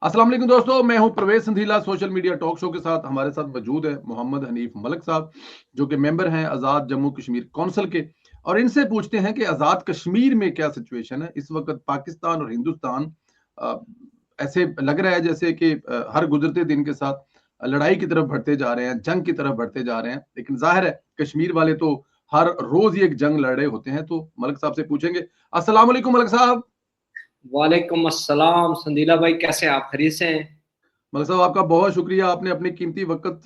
अस्सलाम वालेकुम दोस्तों, मैं हूं प्रवेश संधीला। सोशल मीडिया टॉक शो के साथ हमारे साथ मौजूद है मोहम्मद हनीफ मलिक साहब, जो कि मेंबर हैं आज़ाद जम्मू कश्मीर काउंसिल के। और इनसे पूछते हैं कि आज़ाद कश्मीर में क्या सिचुएशन है इस वक्त। पाकिस्तान और हिंदुस्तान अ, ऐसे लग रहा है जैसे कि हर गुजरते दिन के साथ लड़ाई की तरफ बढ़ते जा रहे हैं, जंग की तरफ बढ़ते जा रहे हैं। लेकिन जाहिर है कश्मीर वाले तो हर रोज ही एक जंग लड़ रहे होते हैं। तो मलिक साहब से पूछेंगे। अस्सलाम वालेकुम मलिक साहब। वालेकुम अस्सलाम संदीला भाई, कैसे हैं आप? खैरियत से हैं? मलिक साहब, आपका बहुत शुक्रिया, आपने अपनी कीमती वक़्त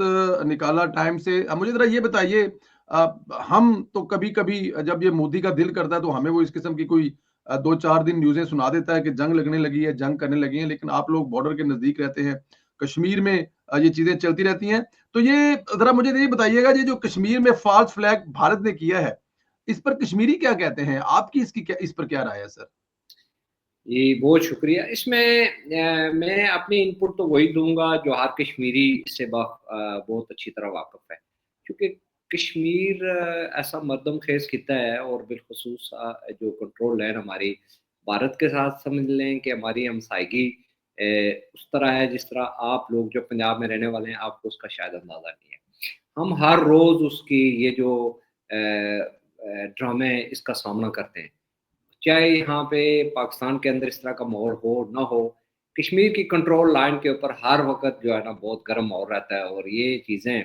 निकाला टाइम से। मुझे ज़रा ये बताइए, हम तो कभी-कभी जब ये मोदी का दिल करता है तो हमें वो इस किस्म की कोई 2-4 दिन न्यूज़ें सुना देता है कि जंग लगने लगी है, जंग करने लगी है, लेकिन आप लोग बॉर्डर के नज़दीक रहते हैं। कश्मीर में ये चीज़ें चलती रहती हैं। तो ये ज़रा मुझे ये बताइएगा, ये जो कश्मीर में फ़ॉल्स फ्लैग भारत ने किया है, इस पर कश्मीरी क्या कहते हैं? आपकी इस पर क्या राय है सर? जी, बहुत शुक्रिया। इसमें मैं अपनी इनपुट तो वही दूँगा जो हर कश्मीरी इससे बहुत अच्छी तरह वाक़िफ़ है। क्योंकि कश्मीर ऐसा मरदम ख़ेज़ खित्ता है और बिलख़ुसूस जो कंट्रोल लाइन हमारी भारत के साथ समझ लें कि हमारी हमसायगी उस तरह है जिस तरह आप लोग जो पंजाब में रहने वाले हैं, आपको उसका शायद अंदाज़ा नहीं है। हम हर रोज़ उसकी ये जो ड्रामे हैं, इसका सामना करते हैं। चाहे यहाँ पे पाकिस्तान के अंदर इस तरह का माहौल हो ना हो, कश्मीर की कंट्रोल लाइन के ऊपर हर वक़्त जो है ना बहुत गर्म माहौल रहता है और ये चीज़ें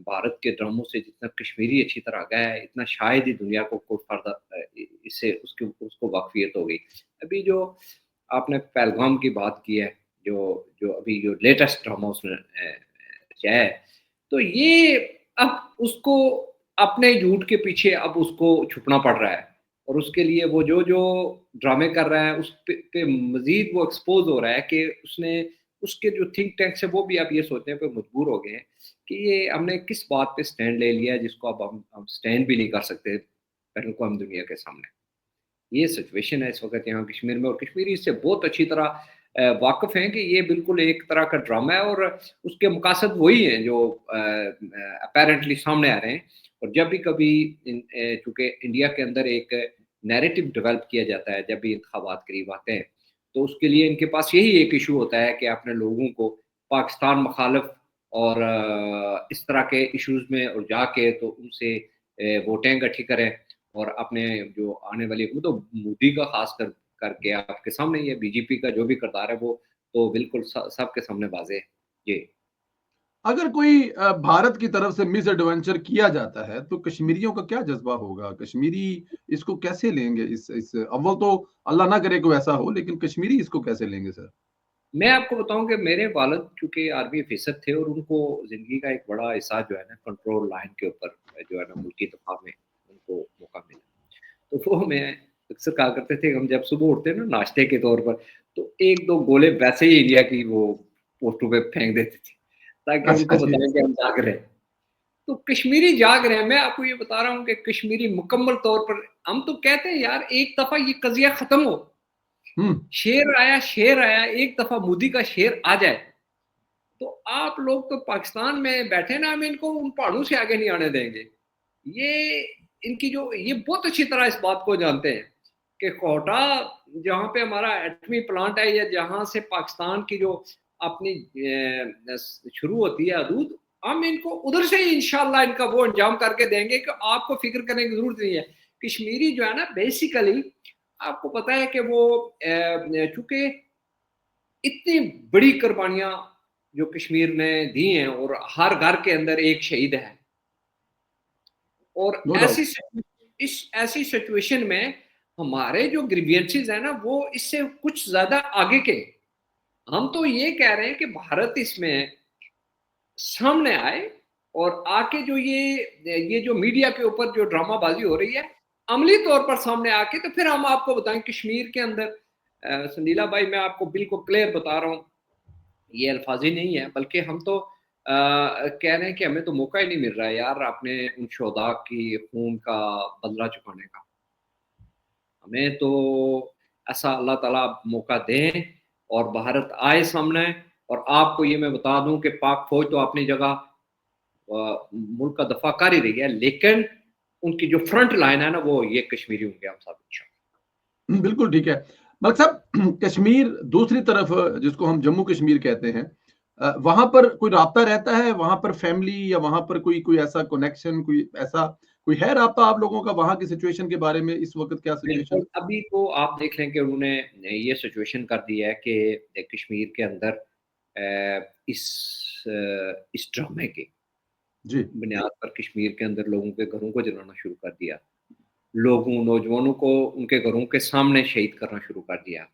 भारत के ड्रामों से जितना कश्मीरी अच्छी तरह आगाह है, इतना शायद ही दुनिया को कोई फ़र्द इससे उसको वाक़फ़ियत हो गई। अभी जो आपने पहलगाम की बात की है, जो जो अभी जो लेटेस्ट ड्रामा उसने किया है, तो ये अब उसको अपने झूठ के पीछे अब उसको छुपना पड़ रहा है। और उसके लिए वो जो ड्रामे कर रहा है उस पे मज़ीद वो एक्सपोज़ हो रहा है कि उसके जो थिंक टैंक्स हैं वो भी अब ये सोचने पे मजबूर हो गए हैं कि ये हमने किस बात पे स्टैंड ले लिया है जिसको अब हम स्टैंड भी नहीं कर सकते बैनुल-अक़वामी दुनिया के सामने। ये सिचुएशन है इस वक़्त यहाँ कश्मीर में और कश्मीरी इससे बहुत अच्छी तरह वाक़िफ़ हैं कि ये बिल्कुल एक तरह का ड्रामा है और उसके मकासद वही हैं जो अपैरेंटली सामने आ रहे हैं। और जब भी कभी चूँकि इंडिया के अंदर एक नैरेटिव डेवलप किया जाता है, जब भी इंतखाबात करीब आते हैं, तो उसके लिए इनके पास यही एक इश्यू होता है कि अपने लोगों को पाकिस्तान मुखालिफ और इस तरह के इश्यूज़ में उलझा के तो उनसे वोटें इकट्ठी करें और अपने जो आने वाली वो तो मोदी का ख़ास करके आपके सामने ही है, बीजेपी का जो भी किरदार है वो तो बिल्कुल सबके सामने वाज़ेह है। जी। अगर कोई भारत की तरफ से मिस एडवेंचर किया जाता है, तो कश्मीरियों का क्या जज़्बा होगा? कश्मीरी इसको कैसे लेंगे? इस अव्वल तो अल्लाह ना करे कोई ऐसा हो, लेकिन कश्मीरी इसको कैसे लेंगे सर? मैं आपको बताऊँ कि मेरे वालिद चूँकि आर्मी ऑफ़िसर थे और उनको ज़िंदगी का एक बड़ा हिस्सा जो है ना कंट्रोल लाइन के ऊपर जो है ना मुल्की दफ़ा में उनको मौका मिला। तो वो मैं अक्सर कहा करते थे हम जब सुबह उठते हैं ना नाश्ते के तौर पर, तो 1-2 गोले वैसे ही इंडिया की वो पोस्टों पे फेंक देते थे, ताकि अच्छा उनको जी। बताएँ कि हम जाग रहे हैं। तो कश्मीरी जाग रहे हैं, मैं आपको ये बता रहा हूँ कि कश्मीरी मुकम्मल तौर पर हम तो कहते हैं यार एक दफ़ा ये कज़िया ख़त्म हो, हुँ। शेर आया, एक दफ़ा मोदी का शेर आ जाए, तो आप लोग तो पाकिस्तान में बैठे ना, हम इनको उन पहाड़ों से आगे नहीं आने देंगे। ये इनकी जो ये बहुत अच्छी तरह इस बात को जानते हैं कि कोटा जहाँ पे हमारा एटमी प्लांट है या जहाँ से पाकिस्तान की जो अपनी शुरू होती है हदूद, हम इनको उधर से ही इंशाल्लाह इनका वो अंजाम करके देंगे कि आपको फ़िक्र करने की ज़रूरत नहीं है। कश्मीरी जो है ना बेसिकली आपको पता है कि वो चूँकि इतनी बड़ी कुर्बानियाँ जो कश्मीर ने दी हैं और हर घर के अंदर एक शहीद है। और नो डाउट। ऐसी सिचुएशन में हमारे जो ग्रीवियंसेस हैं ना वो इससे कुछ ज़्यादा आगे के। हम तो ये कह रहे हैं कि भारत इसमें सामने आए और आके जो ये जो मीडिया के ऊपर जो ड्रामाबाज़ी हो रही है, अमली तौर पर सामने आके तो फिर हम आपको बताएँ कश्मीर के अंदर संदीला भाई मैं आपको बिल्कुल क्लियर बता रहा हूँ, ये अल्फाज़ ही नहीं है बल्कि हम तो कह रहे हैं कि हमें तो मौका ही नहीं मिल रहा है यार अपने उन शुहदा की खून का बदला चुकाने का। हमें तो ऐसा अल्लाह ताला मौका दें और भारत आए सामने और आपको ये मैं बता दूँ कि पाक फ़ौज तो अपनी जगह मुल्क का दफ़ा कर ही रही है, लेकिन उनकी जो फ्रंट लाइन है ना, वो ये कश्मीरी होंगे हम सब इंशाल्लाह। बिल्कुल ठीक है। मलिक साहब, कश्मीर दूसरी तरफ जिसको हम जम्मू कश्मीर कहते हैं, वहां पर कोई राब्ता रहता है? वहां पर फैमिली या वहां पर कोई कोई ऐसा कनेक्शन, कोई ऐसा कोई है राब्ता आप लोगों का वहां की सिचुएशन के बारे में? इस वक्त क्या सिचुएशन बिल्कुल, है? अभी तो आप देख लें कि उन्होंने ये सिचुएशन कर दी है कि कश्मीर के अंदर इस ड्रामे की जी। बुनियाद पर कश्मीर के अंदर लोगों के घरों को जलाना शुरू कर दिया। लोगों नौजवानों को उनके घरों के सामने शहीद करना शुरू कर दिया।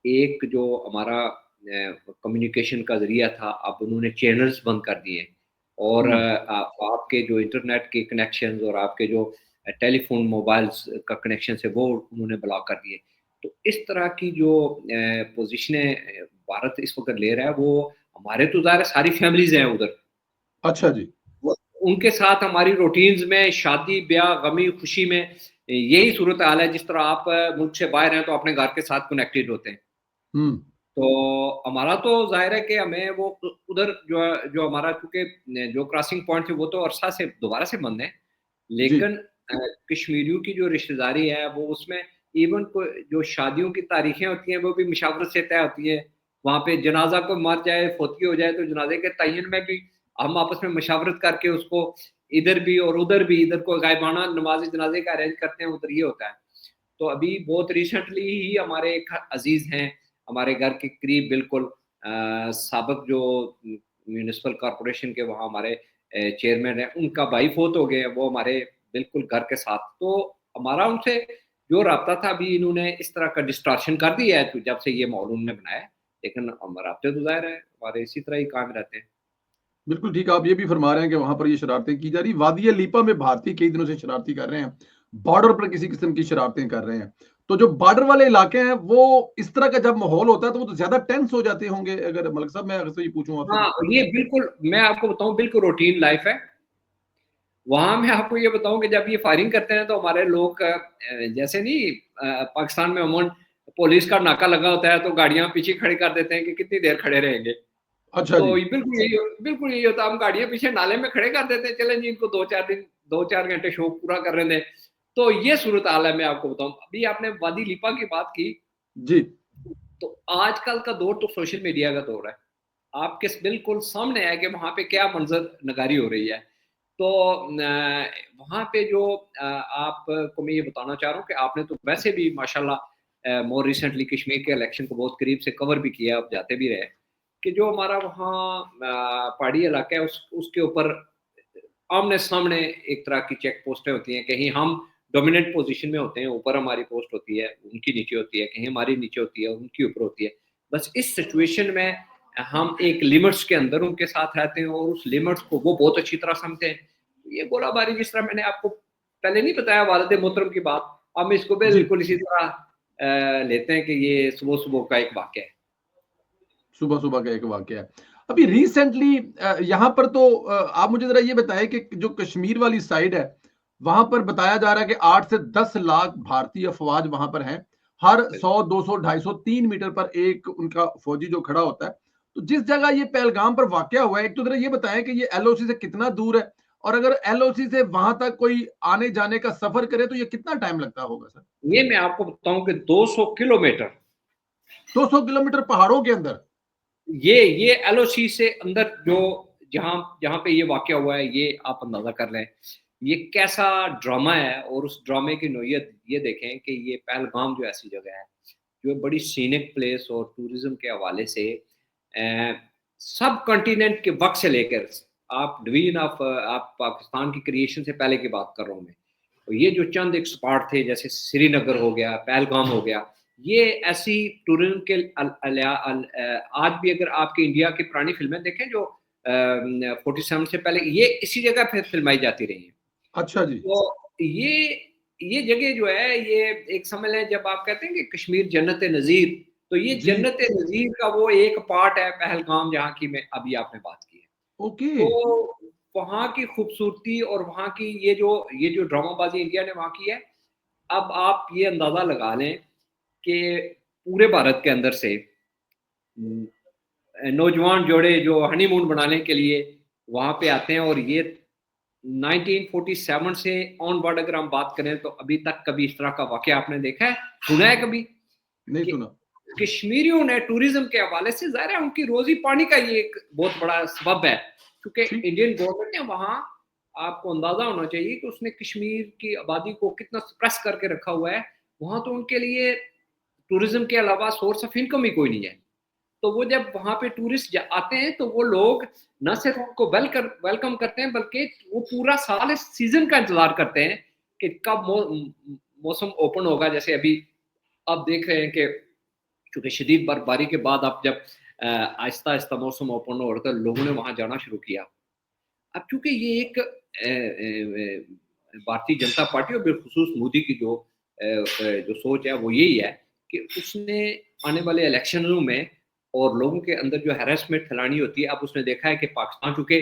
एक जो हमारा कम्युनिकेशन का ज़रिया था, अब उन्होंने चैनल्स बंद कर दिए और हम्म। आपके जो इंटरनेट के कनेक्शंस और आपके जो टेलीफ़ोन, मोबाइल्स का कनेक्शन है, वो उन्होंने ब्लॉक कर दिए। तो इस तरह की जो पोज़ीशनें भारत इस वक़्त ले रहा है, वो हमारे तो ज़ाहिर है सारी फैमिलीज़ हैं उधर। अच्छा जी। वो उनके साथ हमारी रूटीन्स में शादी, ब्याह, गमी, खुशी में यही सूरत-हाल है। जिस तरह आप मुल्क से बाहर हैं तो अपने घर के साथ कनेक्टेड होते हैं। हम्म। तो हमारा तो ज़ाहिर है कि हमें वो उधर जो हमारा, क्योंकि जो क्रॉसिंग पॉइंट थे वो तो अरसा से दोबारा से बंद है। जी। लेकिन कश्मीरियों की जो रिश्तेदारी है वो उसमें इवन को जो शादियों की तारीखें होती हैं वो भी मुशावरत से तय होती हैं। वहाँ पे जनाज़ा कोई मर जाए, फोतगी हो जाए तो जनाज़े के तयन में भी हम आपस में मशावरत करके उसको इधर भी और उधर भी, इधर को गायबाना नमाज़ जनाज़े का अरेंज करते हैं, उधर ये होता है। तो अभी बहुत रिसेंटली ही हमारे एक अज़ीज़ हैं, हमारे घर के करीब बिल्कुल साबिक़ जो म्युनिसिपल कॉर्पोरेशन के वहाँ हमारे चेयरमैन हैं, उनका भाई फ़ौत हो गए हैं, वो हमारे बिल्कुल घर के साथ। तो हमारा उनसे जो राब्ता था, अभी इन्होंने इस तरह का डिस्टॉर्शन कर दिया है, तो जब से ये माहौल उन्होंने बनाया है, लेकिन हम राब्ते तो ज़ाहिर है हमारे इसी तरह ही कायम रहते हैं। बिल्कुल ठीक है, आप ये भी फरमा रहे हैं कि वहां पर ये शरारतें की जा रही। वादी लीपा में भारतीय कई दिनों से शरारती कर रहे हैं, बॉर्डर पर किसी किस्म की शरारतें कर रहे हैं। तो जो बॉर्डर वाले इलाके हैं, वो इस तरह का जब माहौल होता है तो वो तो ज्यादा टेंस हो जाते होंगे। अगर मलिक साहब मैं अगर से ये पूछूं आपसे हाँ, तो। ये बिल्कुल मैं आपको बताऊँ बिल्कुल रूटीन लाइफ़ है। वहाँ मैं आपको ये बताऊँ कि जब ये फायरिंग करते हैं तो हमारे लोग जैसे नहीं पाकिस्तान में अमूमन पुलिस का नाका लगा होता है तो गाड़ियाँ पीछे खड़ी कर देते हैं कि कितनी देर खड़े रहेंगे। अच्छा जी। तो ये बिल्कुल यही होता है, हम गाड़ियाँ पीछे नाले में खड़े कर देते हैं, चलें जी इनको 2-4 घंटे शो पूरा करने दें। तो ये सूरत-हाल है, मैं आपको बताऊँ। अभी आपने वादी लिपा की बात की, जी। तो आजकल का दौर तो सोशल मीडिया का दौर है। आपके बिल्कुल सामने है कि वहाँ पे क्या मंज़र नगारी हो रही है। तो वहाँ पे जो आपको मैं ये बताना चाह रहा हूँ कि आपने तो वैसे भी माशाल्लाह मोर रिसेंटली कश्मीर के इलेक्शन को बहुत करीब से कवर भी किया, आप जाते भी रहे, कि जो हमारा वहाँ पहाड़ी इलाका है उसके ऊपर आमने-सामने एक तरह की चेक पोस्टें होती हैं, कहीं हम डोमिनेंट पोज़ीशन में होते हैं, ऊपर हमारी पोस्ट होती है, उनकी नीचे होती है, कहीं हमारी नीचे होती है, उनकी ऊपर होती है। बस इस सिचुएशन में हम एक लिमिट्स के अंदर उनके साथ रहते हैं और उस लिमिट्स को वो बहुत अच्छी तरह समझते हैं। ये गोलाबारी जिस तरह मैंने आपको पहले नहीं बताया वालिद मोहतरम की बात, हम इसको जी। बिल्कुल इसी तरह लेते हैं कि ये सुबह-सुबह का एक वाक़या है। सुबह सुबह का एक वाकया है। अभी रिसेंटली यहाँ पर तो आप मुझे जरा ये बताएं कि जो कश्मीर वाली साइड है, वहां पर बताया जा रहा है कि 8 से 10 लाख भारतीय अफवाज वहां पर हैं। हर 100, 200, 250, 3 मीटर पर एक उनका फौजी जो खड़ा होता है। तो जिस जगह ये पहलगाम पर वाकया हुआ है, एक तो जरा ये बताएं कि ये एलओसी से कितना दूर है, और अगर एलओसी से वहां तक कोई आने जाने का सफर करे तो ये कितना टाइम लगता होगा सर? ये मैं आपको बताऊँ कि 200 किलोमीटर 200 किलोमीटर पहाड़ों के अंदर? ये एलओसी से अंदर जो जहाँ जहाँ पे ये वाक़या हुआ है, ये आप अंदाज़ा कर लें, ये कैसा ड्रामा है। और उस ड्रामे की नोयत ये देखें कि ये पहलगाम जो ऐसी जगह है, जो बड़ी सीनिक प्लेस और टूरिज़्म के हवाले से सब कॉन्टिनेंट के वक़्त से लेकर आप डिवीज़न ऑफ आप पाकिस्तान की क्रिएशन से पहले की बात कर रहा हूँ मैं। तो ये जो चंद एक स्पॉट थे जैसे श्रीनगर हो गया, पहलगाम हो गया, ये ऐसी टूरिज़्म के आज भी अगर आपकी इंडिया की पुरानी फ़िल्में देखें जो 47 से पहले ये इसी जगह पे फ़िल्माई जाती रही हैं। अच्छा जी। तो ये जगह जो है, ये एक समझ लें, जब आप कहते हैं कि कश्मीर जन्नत-ए-नज़ीर, तो ये जी। जन्नत-ए-नज़ीर का वो एक पार्ट है पहलगाम, जहाँ की मैं अभी आपने बात की है। ओके। तो वहाँ की खूबसूरती और वहाँ की ये जो ड्रामाबाज़ी इंडिया ने वहाँ की है, अब आप ये अंदाज़ा लगा लें कि पूरे भारत के अंदर से उम, नौजवान जोड़े जो हनीमून मनाने के लिए वहाँ पे आते हैं, और ये 1947 से ऑनवर्ड अगर हम बात करें तो अभी तक कभी इस तरह का वाक़या आपने देखा है? सुना है कभी? नहीं कि सुना। कश्मीरियों ने टूरिज्म के हवाले से ज़ाहिर है उनकी रोजी पानी का ये एक बहुत बड़ा सबब है, क्योंकि ठीक। इंडियन गवर्नमेंट ने वहाँ, आपको अंदाजा होना चाहिए कि उसने कश्मीर की आबादी को कितना सप्रेस करके रखा हुआ है। वहाँ तो उनके लिए टूरिज्म के अलावा सोर्स ऑफ इनकम ही कोई नहीं है। तो वो जब वहाँ पे टूरिस्ट आते हैं तो वो लोग न सिर्फ उनको वेलकम करते हैं, बल्कि वो पूरा साल इस सीजन का इंतजार करते हैं कि कब मौसम ओपन होगा। जैसे अभी आप देख रहे हैं कि चूंकि शदीद बर्फबारी के बाद अब जब आहिस्ता आहिस्ता मौसम ओपन हो रहा था, लोगों ने वहां जाना शुरू किया। अब चूंकि ये एक भारतीय जनता पार्टी और बिलखुसूस मोदी की जो सोच है वो यही है कि उसने आने वाले इलेक्शनों में और लोगों के अंदर जो हैरेसमेंट फैलानी होती है, अब उसने देखा है कि पाकिस्तान चूंकि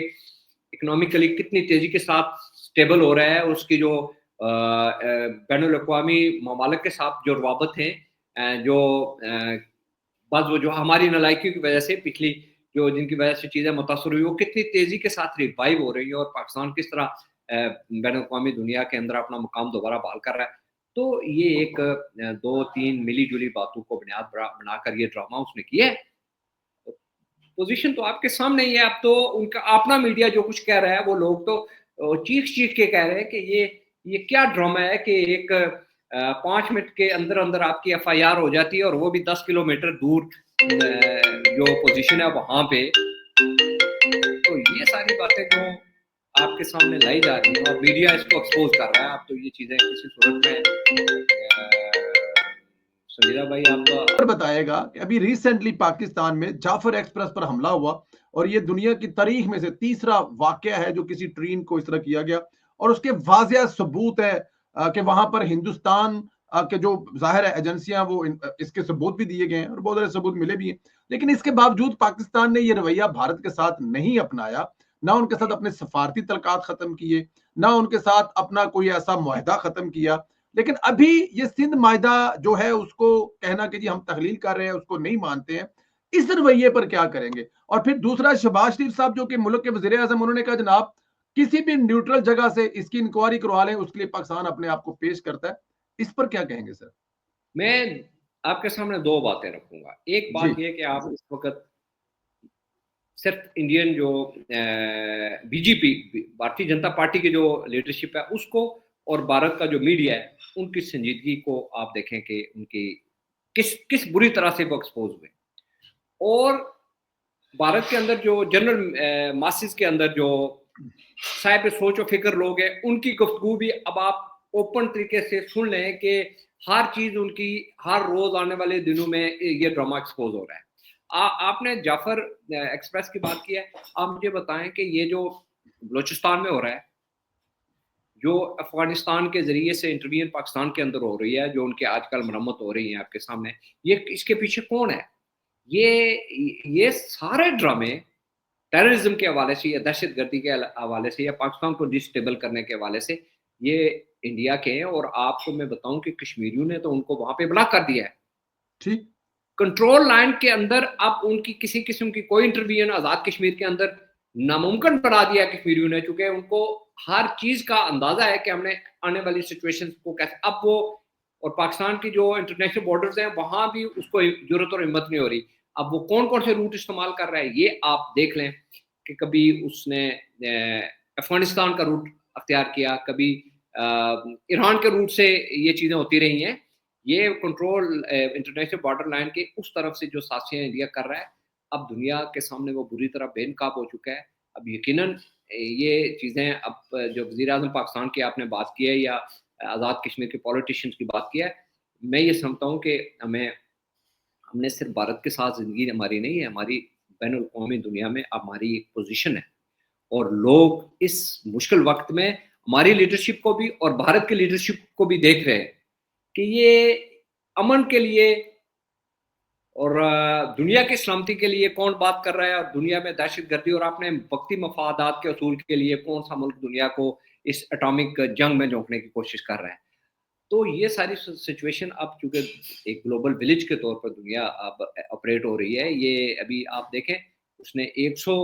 इकोनॉमिकली कितनी तेजी के साथ स्टेबल हो रहा है, उसकी जो बैनुल अक़वामी ममालिक के साथ जो रवाबत हैं, जो बस वो जो हमारी नालायकी की वजह से पिछली जो जिनकी वजह से चीज़ें मुतासर हुई, वो कितनी तेज़ी के साथ रिवाइव हो रही है और पाकिस्तान किस तरह बैनुल-अक़वामी दुनिया के अंदर अपना मुकाम दोबारा बहाल कर रहा है। तो ये एक 2-3 मिली-जुली बातों को बुनियाद बनाकर ये ड्रामा उसने किया है। पोज़ीशन तो आपके सामने ही है। अब तो उनका अपना मीडिया जो कुछ कह रहा है, वो लोग तो चीख-चीख के कह रहे हैं कि ये क्या ड्रामा है कि एक 5 मिनट के अंदर-अंदर आपकी एफआईआर हो जाती है और वो भी 10 किलोमीटर दूर जो पोज़ीशन है वहाँ पे। तो ये सारी बातें जो आपके सामने लाई जा रही हैं और मीडिया इसको एक्सपोज़ कर रहा है। अब तो ये चीज़ें किसी सूरत में संजीदा भाई आपका और बताएगा कि अभी रिसेंटली पाकिस्तान में जाफर एक्सप्रेस पर हमला हुआ और ये दुनिया की तारीख में से तीसरा वाकया है जो किसी ट्रेन को इस तरह किया गया और उसके वाजिया सबूत है कि वहां पर हिंदुस्तान के जो जाहिर है एजेंसियां वो इसके सबूत भी दिए गए हैं और बहुत सारे सबूत मिले भी हैं। लेकिन इसके बावजूद पाकिस्तान ने ये रवैया भारत के साथ नहीं अपनाया, ना उनके साथ अपने सफारती तलकात खत्म किए, ना उनके साथ अपना कोई ऐसा मुआहदा खत्म किया। लेकिन अभी ये सिंध मायदा जो है उसको कहना कि जी हम तहलील कर रहे हैं उसको नहीं मानते हैं, इस रवैये पर क्या करेंगे? और फिर दूसरा शहबाज शरीफ साहब जो कि मुल्क के वजीर आजम, उन्होंने कहा जनाब किसी भी न्यूट्रल जगह से इसकी इंक्वायरी करवा लें, उसके लिए पाकिस्तान अपने आप को पेश करता है। इस पर क्या कहेंगे सर? मैं आपके सामने 2 बातें रखूँगा। एक जी। बात ये कि आप इस वक़्त सिर्फ इंडियन जो बीजेपी भारतीय जनता पार्टी की जो लीडरशिप है उसको और भारत का जो मीडिया है उनकी संजीदगी को आप देखें कि उनकी किस किस बुरी तरह से वो एक्सपोज हुए। और भारत के अंदर जो जनरल मासिस के अंदर जो साहिब सोच और फिक्र लोग हैं, उनकी गुफ्तगू भी अब आप ओपन तरीके से सुन लें कि हर चीज़ उनकी हर रोज़ आने वाले दिनों में ये ड्रामा एक्सपोज हो रहा है। आपने जाफर एक्सप्रेस की बात की है। आप मुझे बताएं कि ये जो बलूचिस्तान में हो रहा है, जो अफगानिस्तान के ज़रिए से इंटरवीन पाकिस्तान के अंदर हो रही है, जो उनके आजकल मरम्मत हो रही है आपके सामने, ये इसके पीछे कौन है? ये सारे ड्रामे टेररिज्म के हवाले से या दहशतगर्दी के हवाले से या पाकिस्तान को डिस्टेबल करने के हवाले से ये इंडिया के हैं। और आपको मैं बताऊं कि कश्मीरियों ने तो उनको वहां पे ब्लॉक कर दिया है। ठीक। कंट्रोल लाइन के अंदर अब उनकी किसी किस्म की कोई इंटरवीन आज़ाद कश्मीर के अंदर नामुमकिन बना दिया कश्मीरियों ने, चूंकि उनको हर चीज़ का अंदाज़ा है कि हमने आने वाली सिचुएशन को कैसे अब वो और पाकिस्तान की जो इंटरनेशनल बॉर्डर्स हैं वहां भी उसको जरूरत और हिम्मत नहीं हो रही। अब वो कौन कौन से रूट इस्तेमाल कर रहा है ये आप देख लें कि कभी उसने अफगानिस्तान का रूट अख्तियार किया, कभी ईरान के रूट से ये चीज़ें होती रही हैं। ये कंट्रोल इंटरनेशनल बॉर्डर लाइन के उस तरफ से जो साजिशें इंडिया कर रहा है, अब दुनिया के सामने वो बुरी तरह बेनकाब हो चुका है। अब यकीनन ये चीज़ें अब जो वज़ीर आज़म पाकिस्तान की आपने बात की है या आज़ाद कश्मीर के पॉलिटिशियंस की बात की है, मैं ये समझता हूँ कि हमने सिर्फ भारत के साथ ज़िंदगी हमारी नहीं है, हमारी बैनुल-अक़वामी दुनिया में हमारी एक पोज़ीशन है। और लोग इस मुश्किल वक़्त में हमारी लीडरशिप को भी और भारत की लीडरशिप को भी देख रहे हैं कि ये अमन के लिए और दुनिया की सलामती के लिए कौन बात कर रहा है, और दुनिया में दहशतगर्दी और अपने वक्ती मफादात के असूल के लिए कौन सा मुल्क दुनिया को इस एटॉमिक जंग में झोंकने की कोशिश कर रहा है। तो ये सारी सिचुएशन अब चूंकि एक ग्लोबल विलेज के तौर पर दुनिया अब ऑपरेट हो रही है। ये अभी आप देखें उसने 100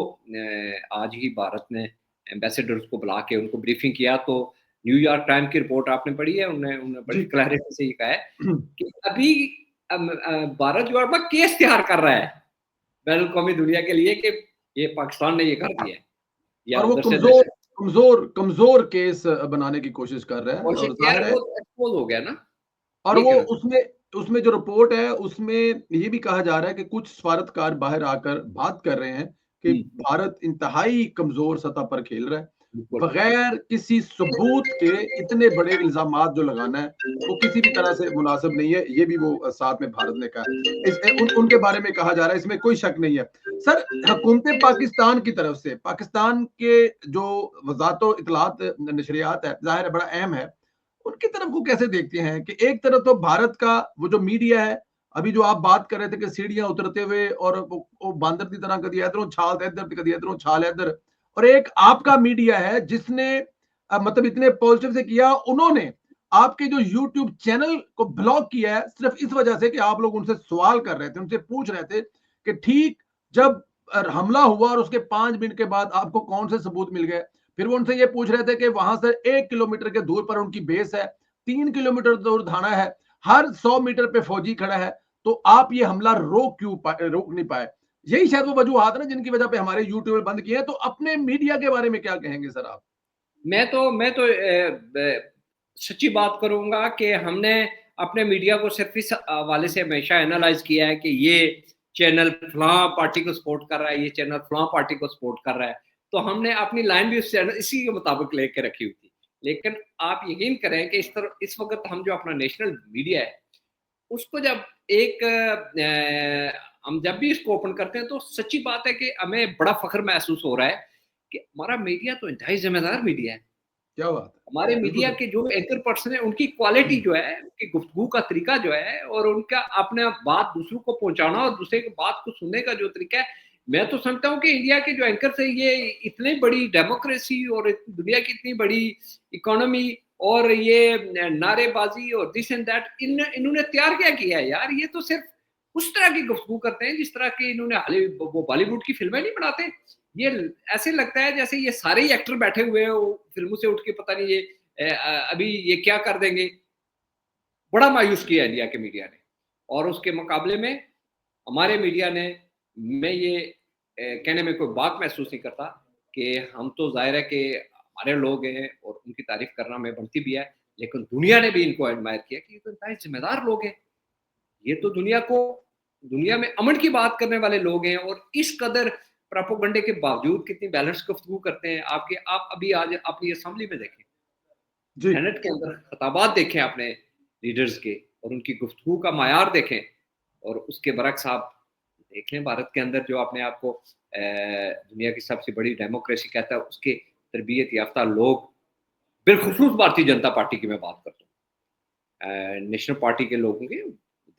आज ही भारत ने एम्बेसडर्स को बुला के उनको ब्रीफिंग किया। तो न्यूयॉर्क टाइम की रिपोर्ट आपने पढ़ी है, उन्होंने बड़ी जी। क्लैरिटी से ये कहा है कि अभी भारत जो है केस तैयार कर रहा है बैनुल अवी दुनिया के लिए कि ये पाकिस्तान ने ये कर दिया है या और वो उधर से कमजोर कमजोर कमजोर केस बनाने की कोशिश कर रहा है, कोशिश और किया है, जाहिर है। वो एक्सपोज हो गया ना, और ये वो कहना उसमें उसमें जो रिपोर्ट है उसमें ये भी कहा जा रहा है कि कुछ सफारतकार बाहर आकर बात कर रहे हैं कि भारत इंतहाई कमजोर सतह पर खेल रहा है, बिल्कुल। बगैर किसी सबूत के इतने बड़े इल्जामात जो लगाना है वो किसी भी तरह से मुनासिब नहीं है। ये भी वो साथ में भारत ने कहा है। उनके बारे में कहा जा रहा है, इसमें कोई शक नहीं है। सर, हुकूमत पाकिस्तान की तरफ से पाकिस्तान के जो वजात इतलात नशरियात है, जाहिर है बड़ा अहम है, उनकी तरफ को कैसे देखते हैं कि एक तरफ तो भारत का वो जो मीडिया है, अभी जो आप बात कर रहे थे कि सीढ़ियां उतरते हुए और वो बांदर की तरह कदी इधरों छाल इधर कदी इधरों छाल इधर, और एक आपका मीडिया है जिसने मतलब इतने पॉजिटिव से किया, उन्होंने आपके जो यूट्यूब चैनल को ब्लॉक किया है सिर्फ इस वजह से कि आप लोग उनसे सवाल कर रहे थे, उनसे पूछ रहे थे कि ठीक जब हमला हुआ और उसके 5 मिनट के बाद आपको कौन से सबूत मिल गए। फिर वो उनसे ये पूछ रहे थे कि वहां से 1 किलोमीटर के दूर पर उनकी बेस है, 3 किलोमीटर दूर थाना है, हर 100 मीटर पे फौजी खड़ा है, तो आप ये हमला रोक नहीं पाए। यही शायद वो वजूहत है ना जिनकी वजह पे हमारे यूट्यूब बंद किए हैं। तो अपने मीडिया के बारे में क्या कहेंगे सर आप? मैं तो सच्ची बात करूंगा कि हमने अपने मीडिया को सिर्फ इस हवाले से हमेशा एनालाइज किया है कि ये चैनल फलां पार्टी को सपोर्ट कर रहा है, ये चैनल फलां पार्टी को सपोर्ट कर रहा है, तो हमने अपनी लाइन भी उस चैनल इसी के मुताबिक लेके रखी हुई थी। लेकिन आप यकीन करें कि इस वक्त हम जो अपना नेशनल मीडिया है उसको जब हम जब भी इसको ओपन करते हैं तो सच्ची बात है कि हमें बड़ा फख्र महसूस हो रहा है कि हमारा मीडिया तो इंतहाई जिम्मेदार मीडिया है। क्या बात है, हमारे बिल्कुल मीडिया सर। के जो एंकर पर्सन है उनकी क्वालिटी जो है, उनकी गुफ्तगू का तरीका जो है और उनका अपने बात दूसरों को पहुंचाना और दूसरे की बात को सुनने का जो तरीका है, मैं तो समझता हूँ कि इंडिया के जो एंकर है ये इतनी बड़ी डेमोक्रेसी और दुनिया की इतनी बड़ी इकोनॉमी और ये नारेबाजी और दिस एंड दैट इन्होंने तैयार क्या किया है यार। ये तो सिर्फ उस तरह की गुफ्तगू करते हैं जिस तरह की इन्होंने वो बॉलीवुड की फिल्में नहीं बनाते। ये ऐसे लगता है जैसे ये सारे ही एक्टर बैठे हुए हैं फिल्मों से उठ के, पता नहीं ये अभी ये क्या कर देंगे। बड़ा मायूस किया इंडिया के मीडिया ने, और उसके मुकाबले में हमारे मीडिया ने, मैं ये कहने में कोई बात महसूस नहीं करता कि हम तो जाहिर है कि हमारे लोग हैं और उनकी तारीफ करना में बनती भी है, लेकिन दुनिया ने भी इनको एडमायर किया कि ये तो इंतहाई जिम्मेदार लोग हैं। ये तो दुनिया में अमन की बात करने वाले लोग हैं और इस कदर प्रोपेगेंडे के बावजूद कितनी बैलेंस गुफ्तगू करते हैं। आप अभी आज अपनी असेंबली में देखें, जी। सेनेट के अंदर खताबात देखें अपने लीडर्स के और उनकी गुफ्तगू का मायार देखें, और उसके बरक्स आप देख लें भारत के अंदर जो अपने आप को दुनिया की सबसे बड़ी डेमोक्रेसी कहता है, उसके तरबियत याफ्ता लोग, बिलखुसूस भारतीय जनता पार्टी की मैं बात करता हूँ, नेशनल पार्टी के लोगों के,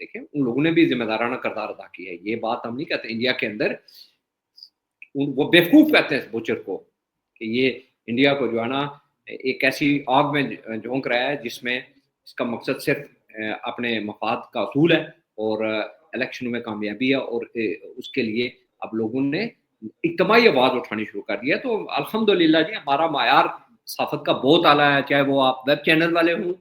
देखें उन लोगों ने भी जिम्मेदाराना किरदार अदा किया है। ये बात हम नहीं कहते इंडिया के अंदर वो बेवकूफ कहते हैं बुचर को कि ये इंडिया को जो है ना एक ऐसी आग में झोंक रहा है जिसमें इसका मकसद सिर्फ अपने मफाद का असूल है और इलेक्शन में कामयाबी है, और उसके लिए अब लोगों ने इज्तिमाई आवाज उठानी शुरू कर दी है। तो अल्हम्दुलिल्लाह जी, हमारा मायार सहाफत का बहुत आला है, चाहे वो आप वेब चैनल वाले हों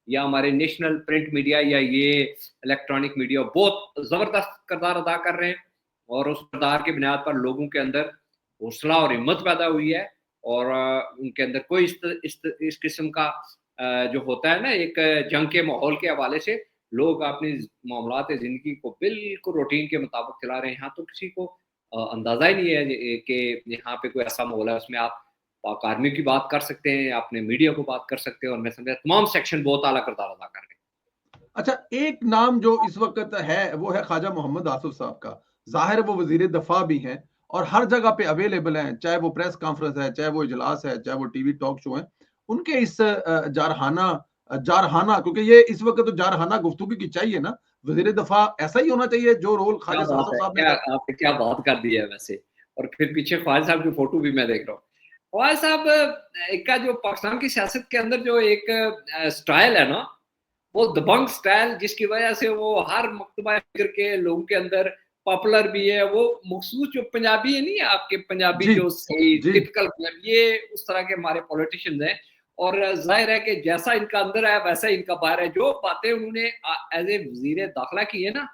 या हमारे नेशनल प्रिंट मीडिया या ये इलेक्ट्रॉनिक मीडिया, बहुत ज़बरदस्त किरदार अदा कर रहे हैं, और उस किरदार की बुनियाद पर लोगों के अंदर हौसला और हिम्मत पैदा हुई है, और उनके अंदर कोई इस किस्म का जो होता है ना एक जंग के माहौल के हवाले से लोग अपनी मामलात ज़िंदगी को बिल्कुल रूटीन के मुताबिक चला रहे हैं। यहाँ तो किसी को अंदाज़ा ही नहीं है कि यहाँ पे कोई ऐसा माहौल है उसमें आप पाक आर्मी की बात कर सकते हैं, अपने मीडिया को बात कर सकते हैं, और मैं समझा तमाम सेक्शन बहुत आला किरदार अदा कर रहे हैं। अच्छा, एक नाम जो इस वक्त है वो है ख्वाजा मोहम्मद आसिफ साहब का। जाहिर वो वजीर दफा भी हैं और हर जगह पे अवेलेबल हैं, चाहे वो प्रेस कॉन्फ्रेंस है, चाहे वो इजलास है, चाहे वो टीवी टॉक शो है। उनके इस जारहाना, क्योंकि ये इस वक्त तो जारहाना गुफ्तगू की चाहिए ना, वजीर दफा ऐसा ही होना चाहिए जो रोल क्या ख्वाजा बात आसिफ है, साहब ने क्या था। आपने क्या बात कर दी है वैसे। और फिर पीछे ख्वाजा साहब की फोटो भी मैं देख रहा हूँ। ख्वाजा साहब का जो पाकिस्तान की सियासत के अंदर जो एक स्टाइल है ना, वो दबंग स्टाइल, जिसकी वजह से वो हर मकतबा फिक्र के लोगों के अंदर पॉपुलर भी है। वो मखसूस जो पंजाबी है नहीं, आपके पंजाबी जी, जो सही जी। टिपिकल, ये उस तरह के हमारे पॉलिटिशियंस हैं, और जाहिर है कि जैसा इनका अंदर है वैसा इनका बाहर है। जो बातें उन्होंने एज ए वजीर दाखिला की है ना,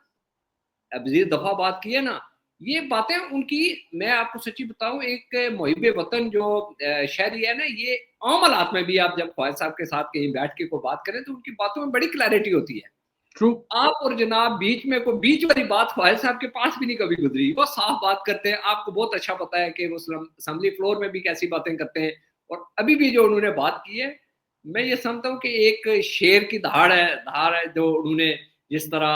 वजीर दफा बात की है ना, ये बातें उनकी, मैं आपको सच्ची बताऊं, एक मुहिब वतन जो शहरी है ना, ये आम हालात में भी आप जब ख्वाजा साहब के साथ कहीं बैठ के कोई बात करें तो उनकी बातों में बड़ी क्लैरिटी होती है। ट्रू। आप और जनाब बीच में कोई बीच वाली बात ख्वाजा साहब के पास भी नहीं कभी गुजरी। वो साफ बात करते हैं, आपको बहुत अच्छा पता है कि वो असेंबली फ्लोर में भी कैसी बातें करते हैं। और अभी भी जो उन्होंने बात की है, मैं ये समझता हूँ कि एक शेर की धार है जो उन्होंने जिस तरह,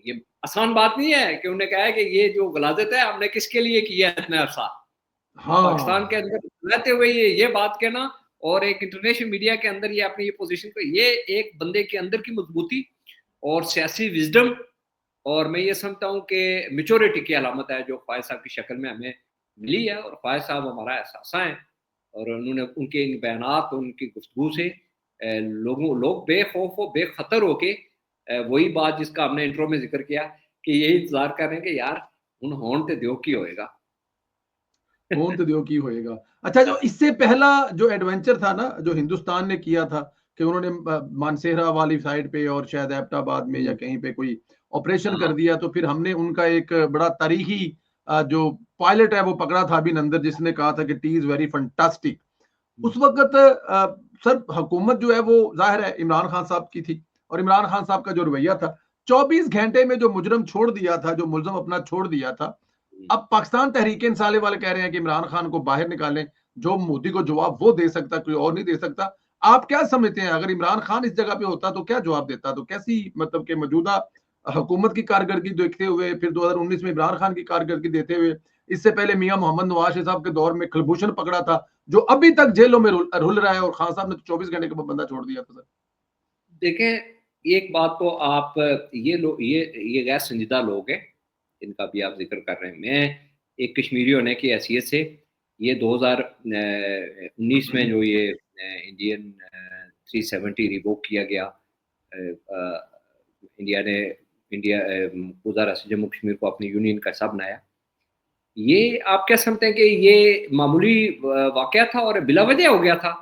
ये आसान बात नहीं है कि उन्होंने कहा है कि ये जो गलाजत है हमने किसके लिए किया है इतना अरसा, पाकिस्तान के हाँ, अंदर रहते हुए ये बात कहना, और एक इंटरनेशनल मीडिया के अंदर ये अपनी ये पोजीशन को, ये एक बंदे के अंदर की मजबूती और सियासी विजडम, और मैं ये समझता हूँ कि मेच्योरिटी की अलामत है जो ख्वाजा साहब की शक्ल में हमें मिली है। और ख्वाजा साहब हमारा एहसासा है, और उन्होंने उनके इन बयानात, उनकी गुफ्तगू से लोग बेखौफ व बेखतर होके, वही बात जिसका हमने इंट्रो में जिक्र किया कि यही इंतजार कर रहे हैं कि यार हुन होन ते दियो की होएगा। होंद दियो की होएगा। अच्छा, जो इससे पहला जो एडवेंचर था ना, जो हिंदुस्तान ने किया था कि उन्होंने मानसेहरा वाली साइड पे और शायद एबटाबाद में या कहीं पे कोई ऑपरेशन कर हाँ, दिया, तो फिर हमने उनका एक बड़ा तारीखी जो पायलट है वो पकड़ा था अभिनंदन, जिसने कहा था कि टी इज वेरी फंटास्टिक। उस वक़्त सर हुकूमत जो है वो ज़ाहिर है इमरान खान साहब की थी, और इमरान खान साहब का जो रवैया था, 24 घंटे में जो मुजरिम छोड़ दिया था, जो मुल्ज़िम अपना छोड़ दिया था। अब पाकिस्तान तहरीक-ए-इंसाफ वाले कह रहे हैं कि इमरान खान को बाहर निकालें, जो मोदी को जवाब वो दे सकता, कोई और नहीं दे सकता। आप क्या समझते हैं, अगर इमरान खान इस जगह पे होता तो क्या जवाब देता? तो कैसी मतलब कि मौजूदा हुकूमत की कारकर्दगी देखते हुए, फिर 2019 में इमरान खान की कारकर्दगी देते हुए, इससे पहले मियां मोहम्मद नवाज शरीफ साहब के दौर में कुलभूषण पकड़ा था, जो अभी तक जेलों में रुल रहा है, और खान साहब ने तो 24 घंटे के बाद बंदा छोड़ दिया था सर। देखें एक बात तो आप, ये लोग ये गैर संजीदा लोग हैं, इनका भी आप जिक्र कर रहे हैं। मैं एक कश्मीरी होने की हैसियत से, ये 2019 में जो ये इंडियन 370 रिवोक किया गया, इंडिया ने गुजारा से जम्मू कश्मीर को अपनी यूनियन का हिस्सा बनाया, ये आप क्या समझते हैं कि ये मामूली वाकया था और बिला वजह हो गया था?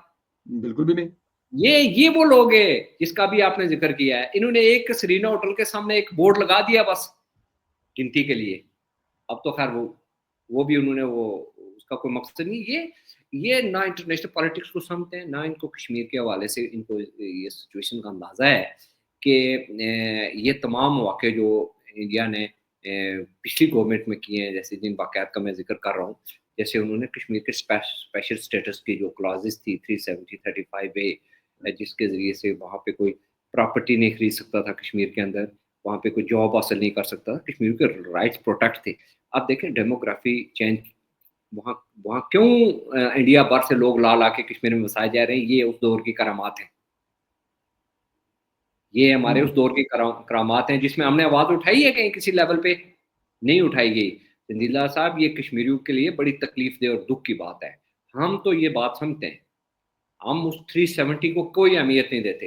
बिल्कुल भी नहीं। ये वो लोग हैं जिसका भी आपने जिक्र किया है। इन्होंने एक सरीना होटल के सामने एक बोर्ड लगा दिया बस गिनती के लिए। अब तो खैर वो भी उन्होंने वो, उसका कोई मकसद नहीं। ये ना इंटरनेशनल पॉलिटिक्स को समझते हैं, ना इनको कश्मीर के हवाले से इनको ये सिचुएशन का अंदाजा है कि ये तमाम वाक़े जो इंडिया ने पिछली गवर्नमेंट में किए हैं, जैसे जिन वाक़यात का मैं जिक्र कर रहा हूँ, जैसे उन्होंने कश्मीर के स्पेशल स्टेटस की जो क्लॉजेस थी 370 35A, जिसके ज़रिए से वहाँ पे कोई प्रॉपर्टी नहीं खरीद सकता था कश्मीर के अंदर, वहाँ पे कोई जॉब हासिल नहीं कर सकता, कश्मीर के राइट्स प्रोटेक्ट थे। आप देखें डेमोग्राफी चेंज, वहाँ वहाँ क्यों इंडिया भर से लोग ला के कश्मीर में बसाए जा रहे हैं, ये उस दौर की करामात है। ये हमारे उस हम्म। दौर की करामात हैं जिसमें हमने आवाज़ उठाई है कहीं किसी लेवल पे? नहीं उठाई गई। चंदीला साहब, ये कश्मीरियों के लिए बड़ी तकलीफ दे और दुख की बात है। हम तो ये बात समझते हैं, हम उस 370 को कोई अहमियत नहीं देते।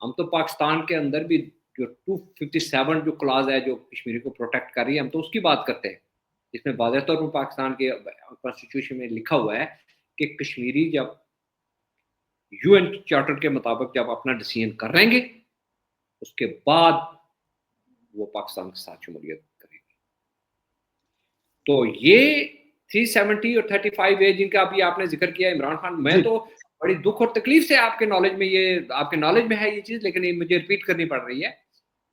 हम तो पाकिस्तान के अंदर भी जो 257 जो क्लॉज है जो कश्मीर को प्रोटेक्ट कर रही है, हम तो उसकी बात करते हैं, जिसमें वाज़ह तौर पर पाकिस्तान के कॉन्स्टिट्यूशन में लिखा हुआ है कि कश्मीरी जब यूएन चार्टर के मुताबिक जब अपना डिसीजन कर लेंगे, उसके बाद वो पाकिस्तान के साथ शमूलियत करेंगे। तो ये 370 और 35A जिनका अभी आपने जिक्र किया इमरान खान, मैं जी। तो बड़ी दुख और तकलीफ से आपके नॉलेज में है ये चीज़, लेकिन ये मुझे रिपीट करनी पड़ रही है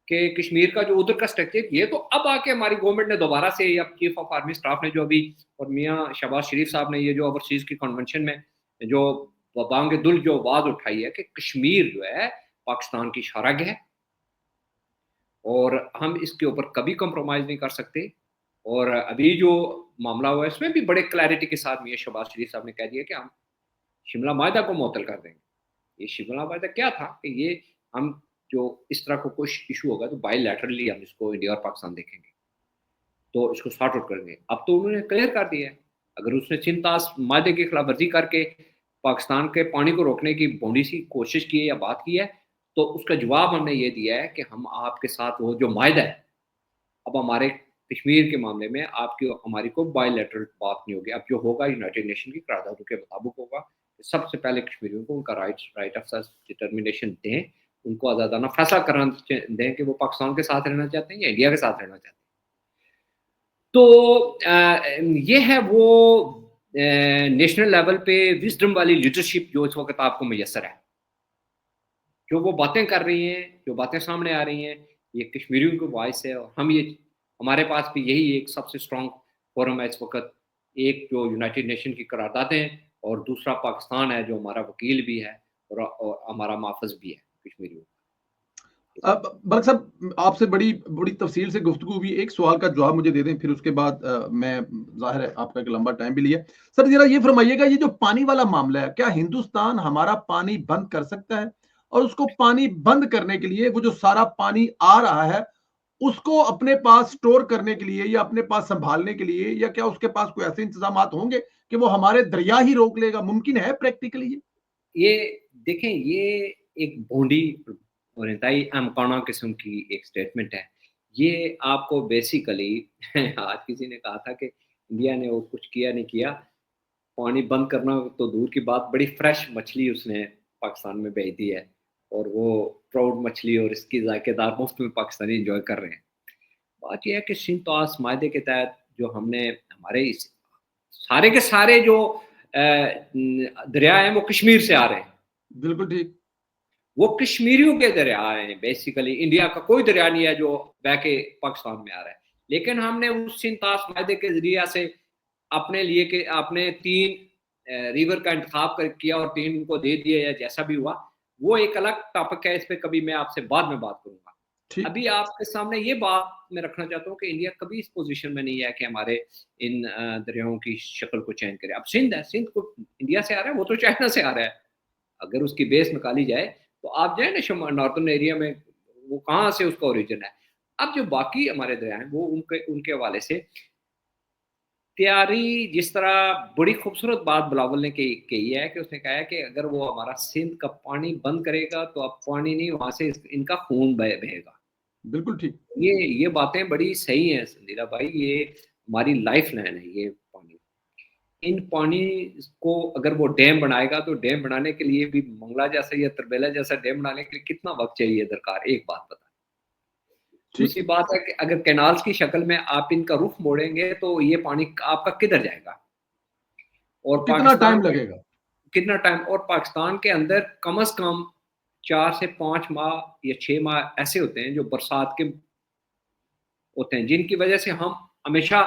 कि कश्मीर का जो उधर का स्ट्रक्चर, ये तो अब आके हमारी गवर्नमेंट ने दोबारा से, अब चीफ ऑफ आर्मी स्टाफ ने जो अभी, और मियाँ शहबाज शरीफ साहब ने ये जो ओवरसीज की कन्वेंशन में जो बांग दुल जो आवाज़ उठाई है कि कश्मीर जो है पाकिस्तान की शरग है और हम इसके ऊपर कभी कंप्रोमाइज़ नहीं कर सकते। और अभी जो मामला हुआ है इसमें भी बड़े क्लैरिटी के साथ मियाँ शहबाज शरीफ साहब ने कह दिया कि हम शिमला माहदा को मुअत्तल कर देंगे। ये शिमला माहदा क्या था कि ये हम जो इस तरह को कोई इशू होगा तो बायलैटरली हम इसको इंडिया और पाकिस्तान देखेंगे, तो इसको सॉर्ट आउट करेंगे। अब तो उन्होंने क्लियर कर दिया है, अगर उसने चिंतास माहदे की खिलाफ वर्जी करके पाकिस्तान के पानी को रोकने की भोंडी सी कोशिश की है या बात की है, तो उसका जवाब हमने ये दिया है कि हम आपके साथ वो जो माहदा है, अब हमारे कश्मीर के मामले में आपकी हमारी कोई बायलैटरल बात नहीं होगी। अब जो होगा यूनाइटेड नेशन की करारदादों के मुताबिक होगा, सबसे पहले कश्मीरियों को उनका राइट ऑफ सेल्फ डिटर्मिनेशन दें, उनको आज़ादाना फैसला कराना दें कि वो पाकिस्तान के साथ रहना चाहते हैं या इंडिया के साथ रहना चाहते हैं। तो ये है वो नेशनल लेवल पे विज़डम वाली लीडरशिप जो इस वक़्त आपको मुयस्सर है। जो वो बातें कर रही हैं, जो बातें सामने आ रही हैं, ये कश्मीरियों की वॉइस है और हमारे पास भी यही एक सबसे स्ट्रॉन्ग फोरम है इस वक़्त। एक जो यूनाइटेड नेशन की करारदादें और दूसरा पाकिस्तान है जो हमारा वकील भी है और हमारा माफ़ज़ भी है कश्मीरियों। बल्क साहब, आपसे बड़ी बड़ी तफसील से गुफ्तगू हुई। एक सवाल का जवाब मुझे दे दें, फिर उसके बाद मैं, ज़ाहिर है आपका एक लंबा टाइम भी लिया। सर ज़रा ये फरमाइएगा, ये जो पानी वाला मामला है, क्या हिंदुस्तान हमारा पानी बंद कर सकता है? और उसको पानी बंद करने के लिए वो जो सारा पानी आ रहा है, उसको अपने पास स्टोर करने के लिए या अपने पास सँभालने के लिए, या क्या उसके पास कोई ऐसे इंतज़ामात होंगे कि वो हमारे दरिया ही रोक लेगा? मुमकिन है प्रैक्टिकली ये? ये देखें, ये एक भोंडी और इंतहाई अहमकाना किस्म की एक स्टेटमेंट है। ये आपको बेसिकली आज किसी ने कहा था कि इंडिया ने वो कुछ किया नहीं किया, पानी बंद करना तो दूर की बात, बड़ी फ्रेश मछली उसने पाकिस्तान में भेज दी है और वो ट्राउट मछली और इसकी जायकेदार मुफ्त में पाकिस्तानी एंजॉय कर रहे हैं। बात ये है कि सिंध-तोस माहदे के तहत जो हमने हमारे इस सारे के सारे जो दरिया हैं वो कश्मीर से आ रहे हैं। बिल्कुल ठीक। वो कश्मीरियों के दरिया हैं बेसिकली, इंडिया का कोई दरिया नहीं है जो बह के पाकिस्तान में आ रहा है। लेकिन हमने उस सिंध-तोस माहदे के ज़रिया से अपने लिए के आपने 3 रिवर का इंतखाब कर किया और 3 उनको दे दिए या जैसा भी हुआ, वो एक अलग टॉपिक है, इस पे कभी मैं आपसे बाद में बात करूँगा। ठीक। अभी आपके सामने ये बात मैं रखना चाहता हूँ कि इंडिया कभी इस पोज़ीशन में नहीं है कि हमारे इन दरियाओं की शक्ल को चेंज करे। अब सिंध है, सिंध को इंडिया से आ रहा है, वो तो चाइना से आ रहा है। अगर उसकी बेस निकाली जाए, तो आप जाए ना नॉर्थर्न एरिया में, वो कहाँ से उसका ओरिजिन है। अब जो बाकी हमारे दरिया हैं, वो उनके उनके हवाले से तैयारी, जिस तरह बड़ी खूबसूरत बात बिलावल ने कही है कि उसने कहा है कि अगर वो हमारा सिंध का पानी बंद करेगा, तो अब पानी नहीं, वहाँ से इनका खून बहेगा। बिल्कुल ठीक। ये बातें बड़ी सही हैं संदीला भाई, ये हमारी लाइफ लाइन है ये पानी। इन पानी को अगर वो डैम बनाएगा, तो डैम बनाने के लिए भी मंगला जैसा या तरबेला जैसा डैम बनाने के लिए कितना वक़्त चाहिए दरकार, एक बात बताएँ। ठीक। दूसरी बात है कि अगर कैनाल्स की शक्ल में आप इनका रुख मोड़ेंगे, तो ये पानी आपका किधर जाएगा? और कितना पाकिस्तान टाइम में लगेगा? कितना टाइम, और पाकिस्तान के अंदर कम से कम 4 से 5 माह या 6 माह ऐसे होते हैं जो बरसात के होते हैं, जिनकी वजह से हम हमेशा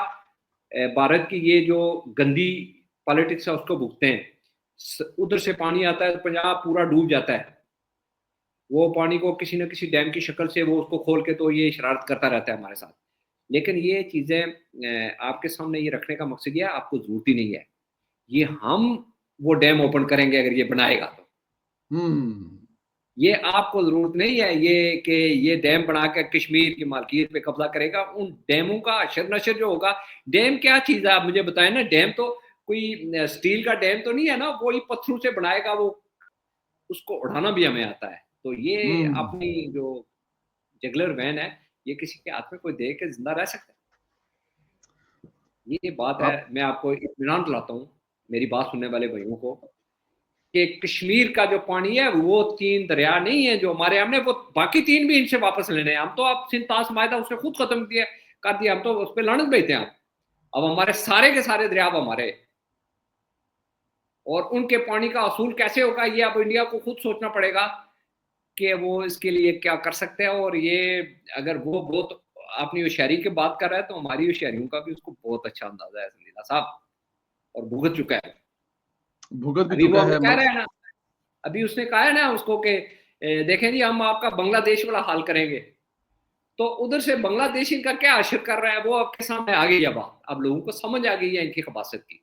भारत की ये जो गंदी पॉलिटिक्स है उसको भुगतते हैं। उधर से पानी आता है तो पंजाब पूरा डूब जाता है। वो पानी को किसी न किसी डैम की शक्ल से वो उसको खोल के, तो ये शरारत करता रहता है हमारे साथ। लेकिन ये चीज़ें आपके सामने ये रखने का मकसद ये है, आपको ज़रूरत ही नहीं है। ये हम वो डैम ओपन करेंगे अगर ये बनाएगा तो। हम्म। ये आपको ज़रूरत नहीं है ये कि ये डैम बना के कश्मीर की मालकियत पे कब्ज़ा करेगा। उन डैमों का अशर-नशर जो होगा, डैम क्या चीज़ है आप मुझे बताएँ ना, डैम तो कोई स्टील का डैम तो नहीं है ना, वही पत्थरों से बनाएगा वो, उसको उड़ाना भी हमें आता है। तो ये हम्म। अपनी जो जगलर वैन है, ये किसी के हाथ में कोई दे के ज़िंदा रह सकता है? ये बात है, आप मैं आपको इत्मीनान दिलाता हूँ, मेरी बात सुनने वाले भाइयों को, कि कश्मीर का जो पानी है वो 3 दरिया नहीं है जो हमारे, हमने वो बाकी 3 भी इनसे वापस लेने हैं। हम तो अब सिंध-तास मायदा उसने खुद खत्म कर दिया, हम तो उस पे लानत भेजते हैं आप। अब हमारे सारे के सारे दरिया अब हमारे, और उनके पानी का असूल कैसे होगा, ये अब इंडिया को खुद सोचना पड़ेगा कि वो इसके लिए क्या कर सकते हैं। और ये अगर वो बहुत अपनी होशियारी की बात कर रहा है, तो हमारी होशियारियों का भी उसको बहुत अच्छा अंदाज़ा है संजीदा साहब, और भुगत चुका है। भुगत भी अभी वो चुका हमें है कह रहा है ना, अभी उसने कहा है ना उसको कि देखें जी हम आपका बांग्लादेश वाला हाल करेंगे। तो उधर से बांग्लादेश इनका क्या असर कर रहा है वो आपके सामने आ गई है बात। अब लोगों को समझ आ गई है इनकी खबासत की।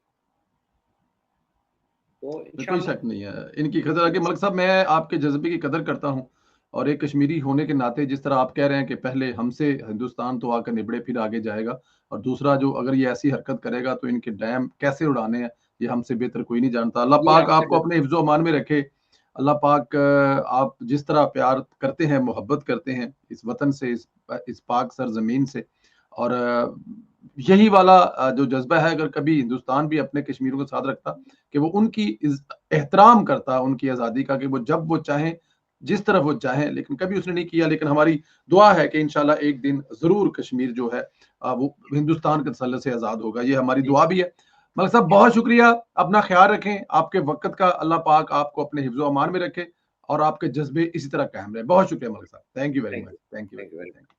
तो कोई इंशाल्लाह। शक नहीं है इनकी कदर आगे। मलिक साहब, मैं आपके जज्बे की कदर करता हूँ, और एक कश्मीरी होने के नाते जिस तरह आप कह रहे हैं कि पहले हमसे हिंदुस्तान तो आकर निबड़े फिर आगे जाएगा, और दूसरा जो अगर ये ऐसी हरकत करेगा तो इनके डैम कैसे उड़ाने हैं ये हमसे बेहतर कोई नहीं जानता। अल्लाह ये पाक आपसे आपको अपने हिफ्ज़ो अमान में रखे। अल्लाह पाक आप जिस तरह प्यार करते हैं, मोहब्बत करते हैं इस वतन से, इस पाक सरजमीन से, और यही वाला जो जज्बा है, अगर कभी हिंदुस्तान भी अपने कश्मीरियों के साथ रखता, कि वो उनकी एहतराम करता उनकी आज़ादी का, कि वो जब वो चाहें जिस तरफ वो चाहें, लेकिन कभी उसने नहीं किया। लेकिन हमारी दुआ है कि इंशाल्लाह एक दिन ज़रूर कश्मीर जो है वो हिंदुस्तान के तसल्लुत से आज़ाद होगा। ये हमारी जी, दुआ भी है। मलिक साहब बहुत शुक्रिया, अपना ख्याल रखें, आपके वक़्त का अल्लाह पाक आपको अपने हिफ्ज़-ओ-अमान में रखे और आपके जज़्बे इसी तरह कायम रहे। बहुत शुक्रिया मलिक साहब। Thank you very thank much. You, thank you very thank you much. Very thank much. You.